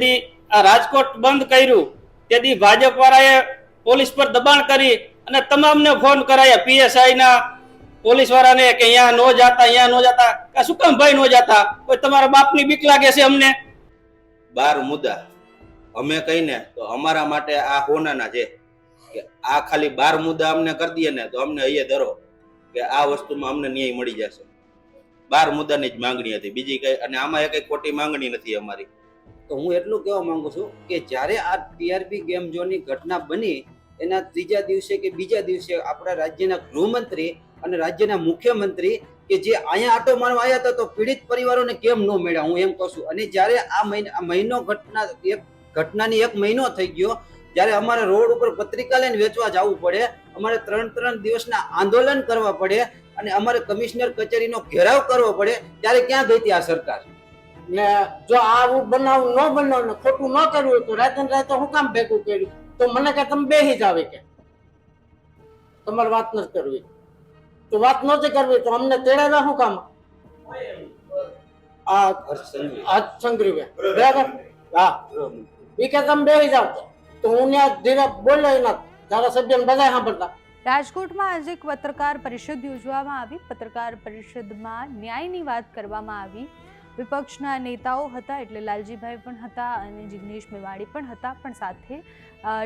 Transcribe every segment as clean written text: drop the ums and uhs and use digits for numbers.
જેદી આ રાજકોટ બંધ કર્યું તેદી ભાજપ વાળાએ પોલીસ પર દબાણ કરી અને તમામને ફોન કરાયા પીએસઆઈ ના પોલીસ વાળાને કે અહીંયા નો જાતા શું કામ ભાઈ નો જાતા, કોઈ તમારા બાપની બીક લાગે છે અમને? 12 મુદ્દા અમે કહીને તો અમારા માટે આ હોનાના છે કે આ ખાલી 12 મુદ્દા અમને કરી દઈએ ને તો અમને અહીંયા ધરો કે આ વસ્તુમાં અમને ન્યાય મળી જશે. 12 મુદ્દાની જ માંગણી હતી, બીજી કઈ, અને આમાં કઈ ખોટી માંગણી નથી અમારી. તો હું એટલું કહેવા માંગુ છું કે જ્યારે આ ટીઆરપી ગેમ ઝોનની ઘટના બની એના ત્રીજા દિવસે કે બીજા દિવસે આપણા રાજ્યના ગૃહમંત્રી અને રાજ્યના મુખ્યમંત્રી કે જે અહીંયા આટો મારવા આવ્યા હતા તો પીડિત પરિવારોને કેમ ન મળ્યા, હું એમ કહું છું. અને જ્યારે આ મહિનો ઘટનાની 1 મહિનો થઈ ગયો, જ્યારે અમારે રોડ ઉપર પત્રિકા લઈને વેચવા જવું પડે, અમારે 3 દિવસના આંદોલન કરવા પડે અને અમારે કમિશનર કચેરીનો ઘેરાવ કરવો પડે, ત્યારે ક્યાં ગઈ હતી આ સરકાર? ને જો આવું બનાવ ન બનાવ ને ખોટું ન કરવું તો રાતે હું કામ ભેગું કર્યું? તો મને કે તમે બેસી જ આવે કે તમારે વાત નથી કરવી, તો વાત નથી કરવી તો અમને તેડાવ્યા શું કામ? આ સંગ્રીવે બરાબર, હા, એ કે તમે બેસી જાવ તો હું ત્યાં ધીરે બોલ્યો ના ધારાસભ્યને બધા સાંભળતા. રાજકોટમાં આજે એક પત્રકાર પરિષદ યોજવામાં આવી. પત્રકાર પરિષદમાં ન્યાયની વાત કરવામાં આવી. વિપક્ષના નેતાઓ હતા, એટલે લાલજીભાઈ પણ હતા અને જિગ્નેશ મેવાણી પણ હતા, પણ સાથે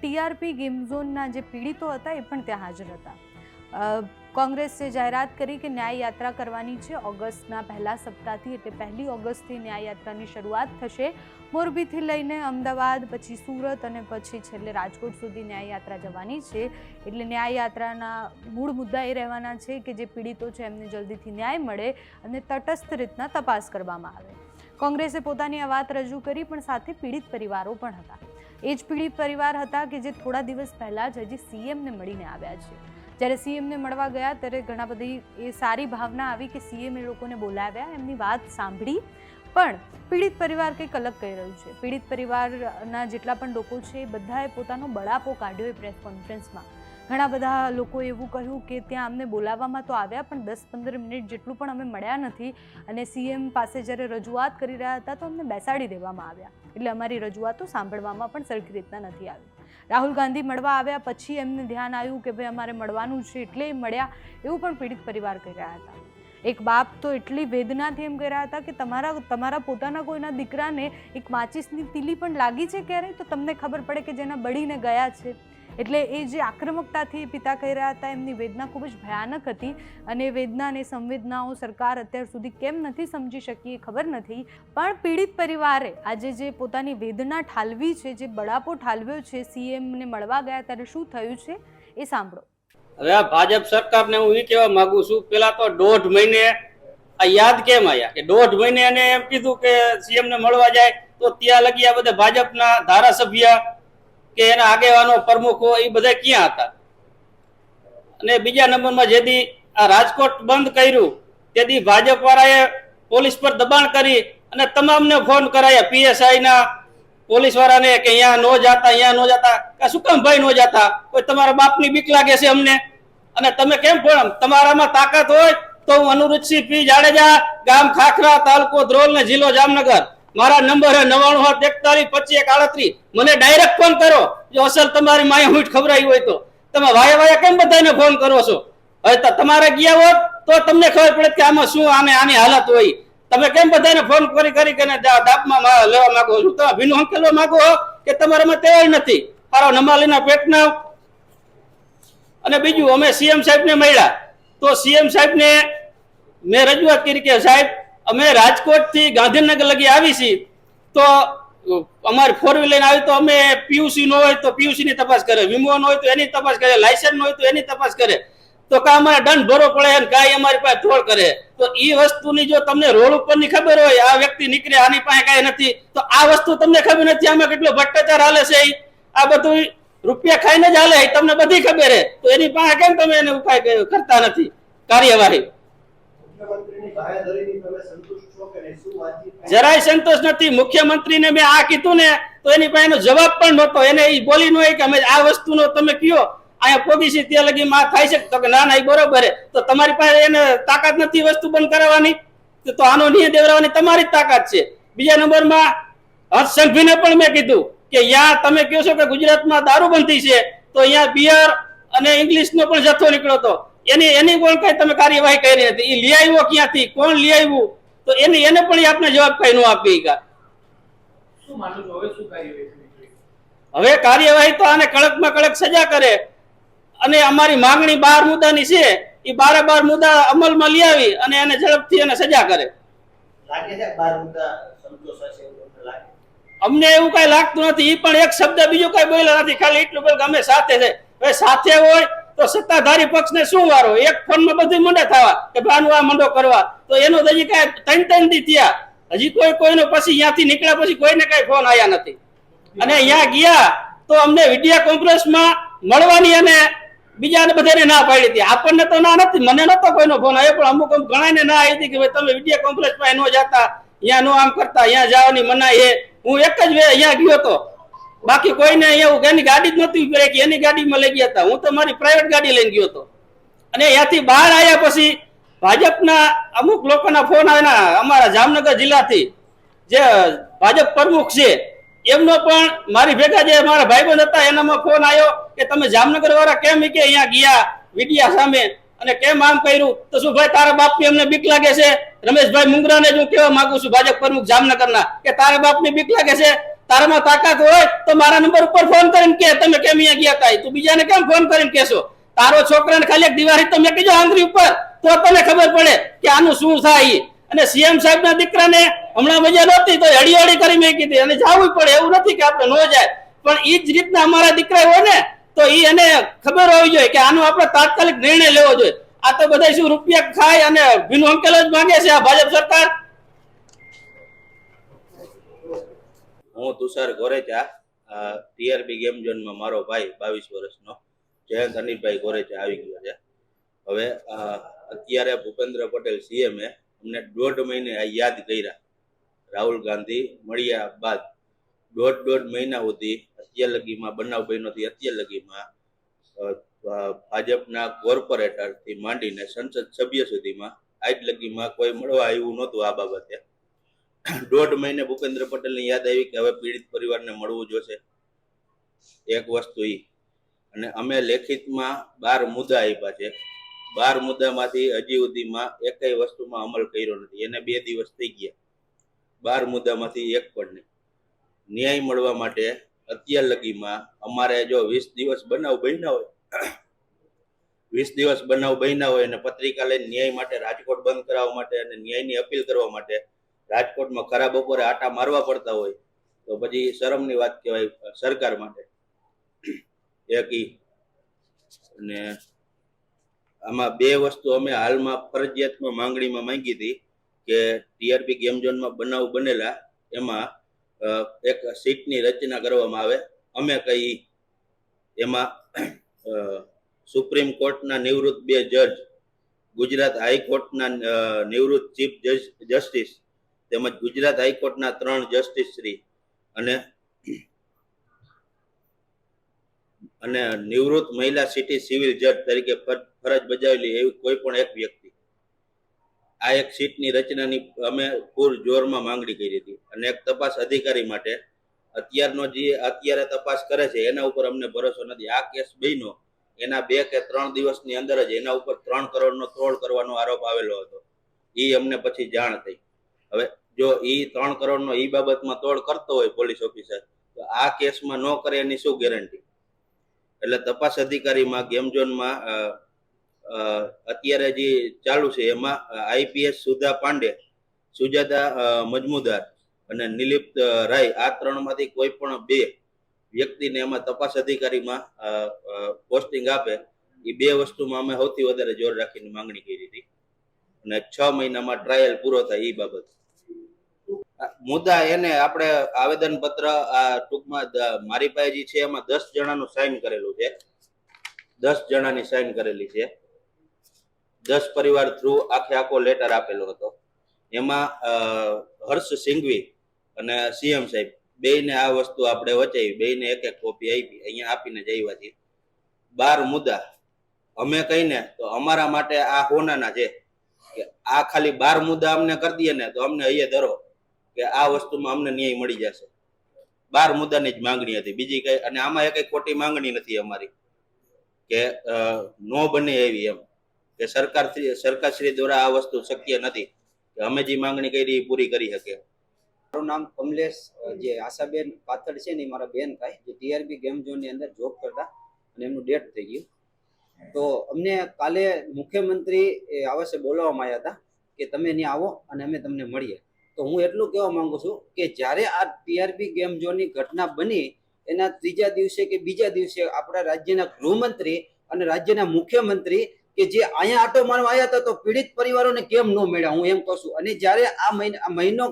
ટીઆરપી ગેમ ઝોનના જે પીડિતો હતા એ પણ ત્યાં હાજર હતા. કોંગ્રેસે જાહેરાત કરી કે ન્યાય યાત્રા કરવાની છે. ઓગસ્ટના પહેલા સપ્તાહથી એટલે 1 ઓગસ્ટથી ન્યાય યાત્રાની શરૂઆત થશે. મોરબીથી લઈને અમદાવાદ, પછી સુરત અને પછી છેલ્લે રાજકોટ સુધી ન્યાય યાત્રા જવાની છે. એટલે ન્યાય યાત્રાના મૂળ મુદ્દા એ રહેવાના છે કે જે પીડિતો છે એમને જલ્દીથી ન્યાય મળે અને તટસ્થ રીતના તપાસ કરવામાં આવે. કોંગ્રેસે પોતાની આ વાત રજૂ કરી, પણ સાથે પીડિત પરિવારો પણ હતા. એ જ પીડિત પરિવાર હતા કે જે થોડા દિવસ પહેલાં જ હજી સીએમને મળીને આવ્યા છે. જ્યારે સીએમને મળવા ગયા ત્યારે ઘણા બધી એ સારી ભાવના આવી કે સીએમ એ લોકોને બોલાવ્યા, એમની વાત સાંભળી, પણ પીડિત પરિવાર કંઈક અલગ કહી રહ્યું છે. પીડિત પરિવારના જેટલા પણ લોકો છે એ બધાએ પોતાનો બળાપો કાઢ્યો એ પ્રેસ કોન્ફરન્સમાં. ઘણા બધા લોકોએ એવું કહ્યું કે ત્યાં અમને બોલાવવામાં તો આવ્યા પણ 10-15 મિનિટ જેટલું પણ અમે મળ્યા નથી, અને સીએમ પાસે જ્યારે રજૂઆત કરી રહ્યા હતા તો અમને બેસાડી દેવામાં આવ્યા, એટલે અમારી રજૂઆતો સાંભળવામાં પણ સરખી રીતના નથી આવી. રાહુલ ગાંધી મળવા આવ્યા પછી એમને ધ્યાન આવ્યું કે ભાઈ અમારે મળવાનું છે એટલે એ મળ્યા, એવું પણ પીડિત પરિવાર કહી રહ્યા હતા. એક બાપ તો એટલી વેદનાથી એમ કહી રહ્યા હતા કે તમારા પોતાના કોઈના દીકરાને એક માચીસની તીલી પણ લાગી છે ક્યારેય તો તમને ખબર પડે કે જેના બળીને ગયા છે. એટલે એ જે આક્રમકતાથી પિતા કહી રહ્યા હતા, એમની વેદના ખૂબ જ ભયાનક હતી, અને વેદના અને સંવેદનાઓ સરકાર અત્યાર સુધી કેમ નથી સમજી શકી એ ખબર નથી. પણ પીડિત પરિવારે આજે જે પોતાની વેદના ઠાલવી છે, જે બળાપો ઠાલવ્યો છે, સીએમને મળવા ગયા ત્યારે શું થયું છે એ સાંભળો. હવે આ ભાજપ સરકારને હું એ કહેવા માંગુ છું, પેલા તો 1.5 મહિને આ યાદ કેમ આવ્યા કે 1.5 મહિને એને એમ કીધું કે સીએમને મળવા જાય તો ત્યાં લગી આ બધા ભાજપના ધારાસભ્ય કે એના આગેવાનો પ્રમુખો એ બધા ક્યાં હતા? અને બીજા નંબરમાં જેદી આ રાજકોટ બંધ કર્યું તેદી ભાજપ વાળાએ પોલીસ પર દબાણ કરી અને તમામને ફોન કરાયા પીએસઆઈ ના પોલીસ વાળાને કે અહીંયા નો જાતા શું કામ ભાઈ નો જાતા, કોઈ તમારા બાપની બીક લાગે છે અમને? અને તમે કેમ ફોન, તમારામાં તાકાત હોય તો હું અનુરુચિ પી જાડેજા, ગામ ખાખરા, તાલુકો ધ્રોલ ને જિલ્લો જામનગર, મારા નંબર હે 9941253138. મને ડાયરેક્ટ ફોન કરો જો અસલ તમારી માયા હુંઠ ખબરાઈ હોય તો. તમે વાયા કેમ બધાને ફોન કરો છો? હવે તમારે ગયા હોત તો તમને ખબર પડે કે આમાં શું આની હાલત હોય. તમે કેમ બધાને ફોન કરી દાપમાં લેવા માંગો છો? તમે ભીનું હંકેલવા માંગો કે તમારામાં તેવાય નથી? મારો નમાલીના પેટના. અને બીજું, અમે સીએમ સાહેબને મળ્યા તો સીએમ સાહેબને મેં રજૂઆત કરી કે સાહેબ અમે રાજકોટ થી ગાંધીનગર લગી આવી છીએ તો અમારી 4 વ્હીલર આવી તો અમે પીયુસી નો હોય તો પીયુસી ની તપાસ કરે, વીમો નો હોય તો એની તપાસ કરે, લાયસન્સ નો હોય તો એની તપાસ કરે, તો કા અમારે દંડ ભરવો પડે અને કાંઈ અમારી પાસે થોડ કરે. તો એ વસ્તુની જો તમને રોડ ઉપરની ખબર હોય, આ વ્યક્તિ નીકળે આની પાસે કાંઈ નથી, તો આ વસ્તુ તમને ખબર નથી આમાં કેટલો ભ્રષ્ટાચાર હાલે છે, આ બધું રૂપિયા ખાઈને જ હાલે, તમને બધી ખબર હે, તો એની પાસે કેમ તમે એને ઉપાય કરતા નથી કાર્યવાહી? જરાય સંતોષ નથી. મુખ્યમંત્રીને મેં આ કીધું ને તો એની પાસે જવાબ પણ નહોતો. એને એ બોલી ન કે અમે આ વસ્તુનો તમે કયો અહીંયા પોગીસી ત્યાં લગી માં થાય છે, તો કે ના એ બરોબર હે. તો તમારી પાસે એને તાકાત નથી વસ્તુ બંધ કરાવવાની, તો આનો નિયમ દેવડાવવાની તમારી જ તાકાત છે. બીજા નંબરમાં હર્ષ સંઘવીને પણ મેં કીધું કે અહીંયા તમે કહો છો કે ગુજરાતમાં દારૂબંધી છે, તો અહીંયા બિયર અને ઇંગ્લિશનો પણ જથ્થો નીકળ્યો હતો, એની પણ કઈ તમે કાર્યવાહી કરી હતી? એ લઈ આવ્યો ક્યાંથી, કોણ લઈ આવ્યું? તો એને પણ આપણે જવાબ કઈ ન આપી. હવે કાર્યવાહી તો આને કડકમાં કડક સજા કરે અને અમારી માંગણી 12 મુદ્દાની છે, એ 12 મુદ્દા અમલમાં લઈ આવી અને એને ઝડપથી એને સજા કરે. અમને એવું કઈ લાગતું નથી. એ પણ એક શબ્દ બીજું કઈ બોલ્યા નથી, ખાલી એટલું બોલ કે અમે સાથે છે. હવે સાથે હોય તો સત્તાધારી પક્ષને શું વારો? એક ફોનમાં બધું મંડે થવા કે ભાનું આ મંડો કરવા, તો એનું હજી કઈ 3 દી થયા, હજી કોઈનો પછી અહીંયાથી નીકળ્યા પછી કોઈને કઈ ફોન આવ્યા નથી. અને અહીંયા ગયા તો અમને વિડીયો કોન્ફરન્સમાં મળવાની અને બીજાને બધાને ના પાડી હતી. આપણને તો ના નથી, મને નતો કોઈનો ફોન આવ્યો, પણ અમુક ઘણાને ના આવી હતી કે ભાઈ તમે વિડીયો કોન્ફરન્સમાં ન જતા, અહીંયા નો આમ કરતા, અહીંયા જવાની મનાઈ છે. હું એક જ વે અહીંયા ગયો હતો, બાકી કોઈને અહીંયા એની ગાડી જ નહોતી ઉભી કે એની ગાડીમાં લઈ ગયા હતા. હું તો મારી પ્રાઇવેટ ગાડી લઈને ગયો હતો. અને અહીંયાથી બહાર આવ્યા પછી ભાજપના અમુક લોકોના ફોન આવ્યા, અમારા જામનગર જિલ્લાથી જે ભાજપ પ્રમુખ છે એમનો પણ મારી ભેગા જે મારા ભાઈબંધ હતા એનામાં ફોન આવ્યો કે તમે જામનગર વાળા કેમ કે અહીંયા ગયા વિડિયા સામે અને કેમ આમ કર્યું? તો શું ભાઈ તારા બાપની અમને બીક લાગે છે? રમેશભાઈ મુંગરાને હું કહેવા માંગુ છું, ભાજપ પ્રમુખ જામનગરના, કે તારા બાપની બીક લાગે છે? તારામાં તાકાત હોય તો મારા નંબર ઉપર ફોન કરીને કે તમે કેમ અહીંયા ગયા હતા. તું બીજાને કેમ ફોન કરીને કહેશો? તારો છોકરાને ખાલી એક દિવાળી તમે કીધો આંગળી ઉપર, તો તને ખબર પડે કે આનું શું થાય. અને સીએમ સાહેબના દીકરાને હમણાં મજા નહોતી તો હળીહળી કરી મેં કીધી અને જવું પડે, એવું નથી કે આપણે ન જાય, પણ એ જ રીતના અમારા દીકરા હોય ને તો એને ખબર હોવી જોઈએ કે આનો આપણે તાત્કાલિક નિર્ણય લેવો જોઈએ. આ તો બધા શું રૂપિયા ખાય અને ભીનું અંકેલ જ માંગે છે આ ભાજપ સરકાર. હું તુષાર ગોરેચા, ટીઆરપી ગેમ ઝોનમાં મારો ભાઈ 22 વર્ષનો જયંત અનિલભાઈ ગોરેચા આવી ગયો છે. હવે અત્યારે ભૂપેન્દ્ર પટેલ સીએમએ અમને 1.5 મહિને આ યાદ કર્યા. રાહુલ ગાંધી મળ્યા બાદ 1.5 મહિના સુધી અત્યાર લગીમાં બનાવ બન્યો નથી. અત્યાર લગીમાં ભાજપના કોર્પોરેટરથી માંડીને સંસદ સભ્ય સુધીમાં આજ લગીમાં કોઈ મળવા આવ્યું નહોતું. આ બાબતે 1.5 મહિને ભૂપેન્દ્ર પટેલને યાદ આવી કે હવે પીડિત પરિવારને મળવું જોશે. એક વસ્તુ ઈ. અને અમે લેખિતમાં 12 મુદ્દા આપ્યા છે. 12 મુદ્દામાંથી હજી સુધીમાં એકેય વસ્તુમાં અમલ કર્યો નથી. એને 2 દિવસ થઈ ગયા. 12 મુદ્દામાંથી એક પણ નહીં. ન્યાય મળવા માટે અત્યાર લગીમાં અમારે જો 20 દિવસ બનાવ બન્યા હોય 20 દિવસ બનાવ બન્યા હોય અને પત્રિકા લઈને ન્યાય માટે રાજકોટ બંધ કરાવવા માટે અને ન્યાયની અપીલ કરવા માટે રાજકોટમાં ખરા બપોરે આટા મારવા પડતા હોય તો પછી શરમની વાત કહેવાય સરકાર માટે. એક ઈ. અને આમાં 2 વસ્તુ અમે હાલમાં ફરજિયાતમાં માંગણીમાં માંગી હતી કે ટીઆરપી ગેમ ઝોનમાં બનાવ બનેલા એમાં એક સીટની રચના કરવામાં આવે. અમે કઈ એમાં સુપ્રીમ કોર્ટના નિવૃત્ત 2 જજ, ગુજરાત હાઈકોર્ટના નિવૃત્ત ચીફ જસ્ટિસ તેમજ ગુજરાત હાઈકોર્ટના 3 જસ્ટિસ શ્રી અને નિવૃત્ત મહિલા સિટી સિવિલ જજ તરીકે ફરજ બજાવેલી એવી કોઈ પણ એક વ્યક્તિ, આ એક સીટની રચનાની અમે પૂર જોરમાં માંગણી કરી હતી. અને એક તપાસ અધિકારી માટે અત્યારે તપાસ કરે છે એના ઉપર અમને ભરોસો નથી. આ કેસ બન્યો એના 2 કે 3 દિવસની અંદર જ એના ઉપર 3 કરોડનો તોડ કરવાનો આરોપ આવેલો હતો. એ અમને પછી જાણ થઈ. હવે જો એ 3 કરોડનો એ બાબતમાં તોડ કરતો હોય પોલીસ ઓફિસર તો આ કેસમાં ન કરે એની શું ગેરંટી? એટલે તપાસ અધિકારીમાં ગેમ ઝોનમાં અત્યારે જે ચાલુ છે એમાં આઈપીએસ સુધા પાંડે, સુજાતા મજમુદાર અને નિલિપ્ત રાય, આ 3 માંથી કોઈ પણ 2 વ્યક્તિને એમાં તપાસ અધિકારીમાં પોસ્ટિંગ આપે. એ 2 વસ્તુમાં અમે સૌથી વધારે જોર રાખીને માંગણી કરી હતી. અને 6 મહિનામાં ટ્રાયલ પૂરો થાય એ બાબત મુદ્દા એને આપણે આવેદન પત્ર ટૂંકમાં મારી પાસે જે છે એમાં 10 જણાનું સાઇન કરેલું છે. 10 જણાની સાઇન કરેલી છે. 10 પરિવાર થ્રુ આખો લેટર આપેલો હતો. એમાં હર્ષ સિંઘવી અને સીએમ સાહેબ બેયને આ વસ્તુ આપણે વચાવી, બેયને એક કોપી આપી. અહીંયા આપીને જ આવ્યા છીએ. 12 મુદ્દા અમે કહીને તો અમારા માટે આ હોનાના છે કે આ ખાલી 12 મુદ્દા અમને કરી દઈએ ને તો અમને અહીંયા ધરો કે આ વસ્તુમાં અમને ન્યાય મળી જશે. 12 મુદ્દાની જ માંગણી હતી, બીજી કઈ. અને આમાં કઈ ખોટી માંગણી નથી અમારી કે નો બને એવી, એમ કે સરકારશ્રી દ્વારા આ વસ્તુ શક્ય નથી કે અમે જે માંગણી કરી એ પૂરી કરી શકે. મારું નામ કમલેશ, જે આશાબેન કાતડ છે ને એ મારા બેન થાય, જે ટીઆરબી ગેમ ઝોન ની અંદર જોબ કરતા અને એમનું ડેથ થઈ ગયું. તો અમને કાલે મુખ્યમંત્રી આવાસે બોલાવવામાં આવ્યા હતા કે તમે ત્યાં આવો અને અમે તમને મળીએ. તો હું એટલું કહેવા માંગુ છું કે જ્યારે આ ટીઆરબી ગેમ ઝોનની ઘટના બની એના ત્રીજા દિવસે કે બીજા દિવસે આપણા રાજ્યના ગૃહમંત્રી અને રાજ્યના મુખ્યમંત્રી કે જે અહીંયા આટો મારવા આવ્યા હતા, તો પીડિત પરિવારોને કેમ ન મળ્યા, હું એમ કહું છું. અને જ્યારે આ મહિનો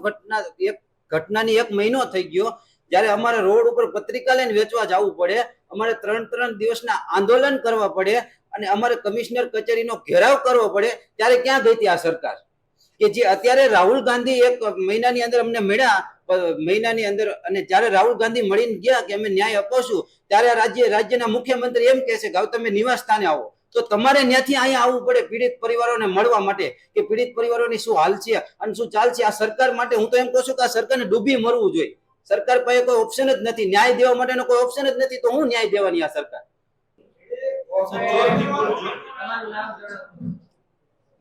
ઘટનાની 1 મહિનો થઈ ગયો, જ્યારે અમારે રોડ ઉપર પત્રિકા લઈને વેચવા જવું પડે, અમારે 3 દિવસના આંદોલન કરવા પડે અને અમારે કમિશનર કચેરીનો ઘેરાવ કરવો પડે, ત્યારે ક્યાં ગઈ હતી આ સરકાર? કે જે અત્યારે રાહુલ ગાંધી 1 મહિનાની અંદર અમને મળ્યા, મહિનાની અંદર, અને જ્યારે રાહુલ ગાંધી મળીને ગયા કે અમે ન્યાય અપાવશું, ત્યારે રાજ્યના મુખ્યમંત્રી એમ કહે છે કે હવે તમે નિવાસ સ્થાને આવો. તો તમારે ત્યાંથી અહીંયા આવવું પડે પીડિત પરિવારોને મળવા માટે કે પીડિત પરિવારોની શું હાલ છે અને શું ચાલ છે. આ સરકાર માટે હું તો એમ કહું છું કે આ સરકારને ડૂબી મરવું જોઈએ. સરકાર પાસે કોઈ ઓપ્શન જ નથી, ન્યાય દેવા માટેનો કોઈ ઓપ્શન જ નથી, તો હું ન્યાય દેવાની આ સરકાર?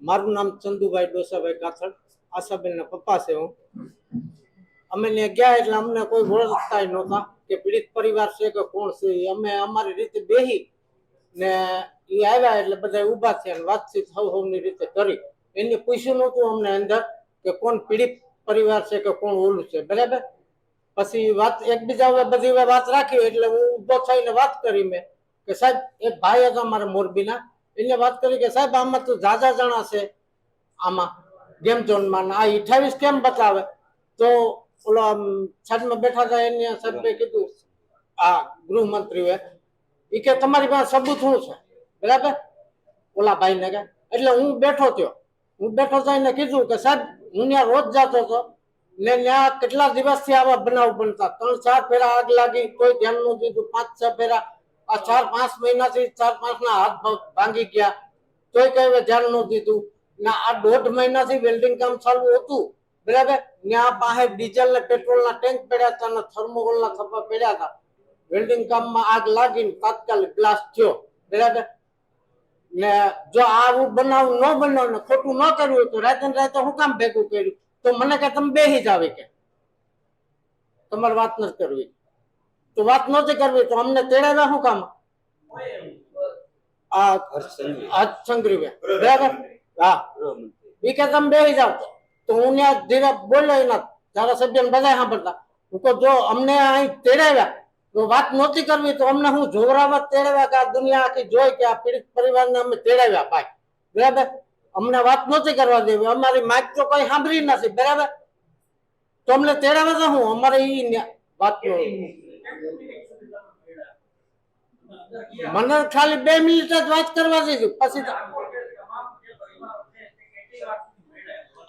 મારું નામ ચંદુભાઈ ડોસાભાઈ કાથડ, આશાબેનના પપ્પા છે હું. અમે ત્યાં ગયા એટલે અમને કોઈ ઓળખતા નહોતા કે પીડિત પરિવાર છે કે કોણ છે. અમે અમારી રીતે બેહી ને એ આવ્યા એટલે બધા ઊભા થયા અને વાતચીત સૌની રીતે કરી. એને પૂછ્યું નહોતું અમને અંદર કે કોણ પીડિત પરિવાર છે કે કોણ ઓલું છે, બરાબર. પછી વાત એકબીજા બધી વાત રાખી એટલે હું ઊભો થઈને વાત કરી મેં કે સાહેબ, એક ભાઈ હતા મારા મોરબીના, એને વાત કરી કે સાહેબ આમાં તો ઝાઝા જણા છે આમાં ગેમ ઝોનમાં, આ 28 કેમ બતાવે? તો ઓલા સાઈડમાં બેઠા હતા એને સાહેબે કીધું, આ ગૃહમંત્રીએ, એ કે તમારી પાસે સબૂત શું છે, બરાબર, ઓલા ભાઈને કે. એટલે હું બેઠો થઈને કીધું કે સાહેબ હું ત્યાં રોજ જતો હતો ને ત્યાં કેટલા દિવસથી આવા બનાવ બનતા, 3-4 ફેરા આગ લાગી, કોઈ ધ્યાન ન દીધું, 5-6 ફેરા, આ 4-5 મહિનાથી 4-5 ના હાથ ભાંગી ગયા, તોય કઈ ધ્યાન ન દીધું. ના આ 1.5 મહિનાથી વેલ્ડિંગ કામ ચાલુ હતું, બરાબર. ત્યાં પાસે ડીઝલ ને પેટ્રોલ ના ટેન્ક પડ્યા હતા અને થર્મોકોલ ના થપ્પા પડ્યા હતા. વેલ્ડિંગ કામમાં આગ લાગીને તાત્કાલિક બ્લાસ્ટ થયો, બરાબર. ને જો આવું બનાવ ન બનાવ ને ખોટું ન કર્યું તો રાતે હું કામ ભેગું કર્યું? તો મને કે તમે બેસી જ આવી, કે તમારે વાત નથી કરવી, તો વાત નહોતી કરવી તો અમને તેડાવ્યા શું કામ? આ હર્ષસંઘવી, બરાબર. હા, એ કે તમે બેસી જાવ. તો હું ત્યાં ધીરે બોલ્યો એના ધારાસભ્ય બધા સાંભળતા. હું કહું જો અમને અહીં તેડાવ્યા તો વાત નહોતી કરવી તો અમને હું જોરાવત તેડાવ્યા કે આ દુનિયા આખી જોઈ કે આ પીડિત પરિવારને અમે તેડાવ્યા ભાઈ, બરાબર. અમને વાત નહોતી કરવા દેવી, અમારી માઇક તો કોઈ સાંભળી નથી, બરાબર. તો અમને તેડાવે તો હું અમારે એ વાત મને ખાલી 2 મિનિટ જ વાત કરવા દીધી. પછી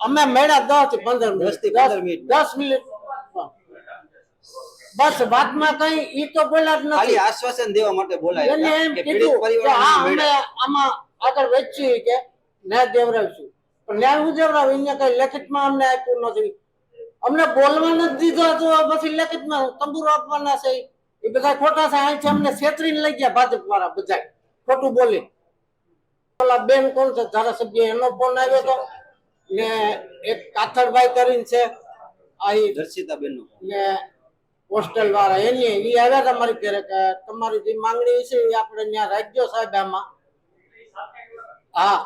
અમે મેળા 10 થી 15 મિનિટ 10 મિનિટ બસ. વાતમાં કઈ ઈ તો બોલ્યા જ નથી, ખાલી આશ્વાસન દેવા માટે બોલાય એને એમ કે કીધું પીડિત કે હા અમે પરિવારોને આમાં આગળ વધશું કે ન્યાય દેવરાવશું. પણ ન્યાય હું દેવરાવ? અહીંયા કઈ લેખિતમાં અમને આપ્યું નથી, અમને બોલવા નથી દીધો. તો પછી લેખિતમાં તંબુરો આપવાના છે એ બધા ખોટા છે. અહીંથી અમને છેતરીને લઈ ગયા ભાજપ વાળા બધા ખોટું બોલી. ઓલા બેન કોણ છે ધારાસભ્ય, એનો ફોન આવ્યો હતો ને એક કાથડભાઈ કરીને છે આ દર્શિતાબેન નો ને હોસ્ટેલ વાળા, એની એ આવ્યા હતા મારી ઘરે કે તમારી જે માંગણી છે એ આપણે ત્યાં રાખજો સાહેબ આમાં. હા,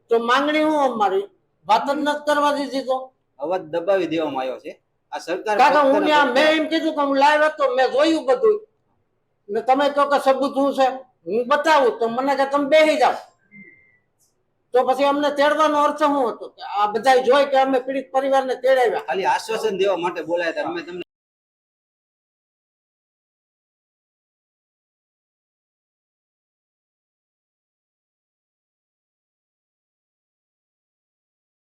તો માંગણી હું અમારી વાત જ નથી કરવા દીધી. તો અવાજ દબાવી દેવામાં આવ્યો છે આ સરકાર. કાકા હું ત્યાં મેં એમ કીધું કે હું લાઈવ હતો, મેં જોયું બધું ને તમે કહો કે સબૂત શું છે હું બતાવું, તો મને કે તમે બેસી જાઓ. તો પછી અમને તેડવાનો અર્થ શું હતો? કે આ બધા જોઈ કે અમે પીડિત પરિવારને તેડાવ્યા. ખાલી આશ્વાસન દેવા માટે બોલાયા હતા. અમે તમને